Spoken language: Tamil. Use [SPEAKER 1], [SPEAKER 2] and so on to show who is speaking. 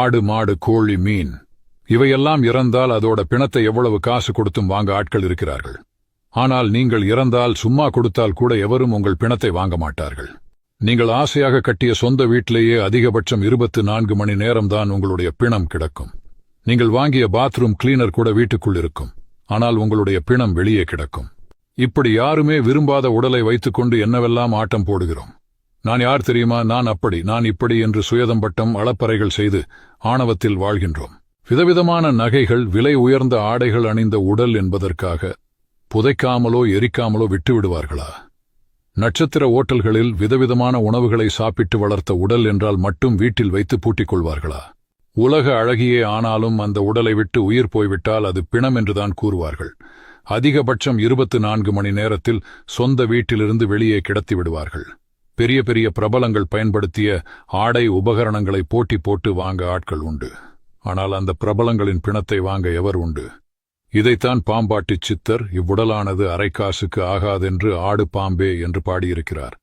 [SPEAKER 1] ஆடு, மாடு, கோழி, மீன் இவையெல்லாம் இறந்தால் அதோட பிணத்தை எவ்வளவு காசு கொடுத்தும் வாங்க ஆட்கள் இருக்கிறார்கள். ஆனால் நீங்கள் இறந்தால் சும்மா கொடுத்தால் கூட எவரும் உங்கள் பிணத்தை வாங்க மாட்டார்கள். நீங்கள் ஆசையாக கட்டிய சொந்த வீட்டிலேயே அதிகபட்சம் 24 மணி நேரம்தான் உங்களுடைய பிணம் கிடக்கும். நீங்கள் வாங்கிய பாத்ரூம் கிளீனர் கூட வீட்டுக்குள் இருக்கும். ஆனால் உங்களுடைய பிணம் வெளியே கிடக்கும். இப்படி யாருமே விரும்பாத உடலை வைத்துக்கொண்டு என்னவெல்லாம் ஆட்டம் போடுகிறோம். நான் யார் தெரியுமா, நான் அப்படி, நான் இப்படி என்று சுயதம்பட்டம் அளப்பறைகள் செய்து ஆணவத்தில் வாழ்கின்றோம். விதவிதமான நகைகள், விலை உயர்ந்த ஆடைகள் அணிந்த உடல் என்பதற்காக புதைக்காமலோ எரிக்காமலோ விட்டுவிடுவார்களா? நட்சத்திர ஓட்டல்களில் விதவிதமான உணவுகளை சாப்பிட்டு வளர்த்த உடல் என்றால் மட்டும் வீட்டில் வைத்து பூட்டிக் கொள்வார்களா? உலக அழகியே ஆனாலும் அந்த உடலை விட்டு உயிர் போய்விட்டால் அது பிணம் என்றுதான் கூறுவார்கள். அதிகபட்சம் 24 மணி நேரத்தில் சொந்த வீட்டிலிருந்து வெளியே கிடத்தி விடுவார்கள். பெரிய பெரிய பிரபலங்கள் பயன்படுத்திய ஆடை உபகரணங்களை போட்டி போட்டு வாங்க ஆட்கள் உண்டு. ஆனால் அந்த பிரபலங்களின் பிணத்தை வாங்க எவர் உண்டு? இதைத்தான் பாம்பாட்டிச் சித்தர் இவ்வுடலானது அரைக்காசுக்கு ஆகாதென்று ஆடு பாம்பே என்று பாடியிருக்கிறார்.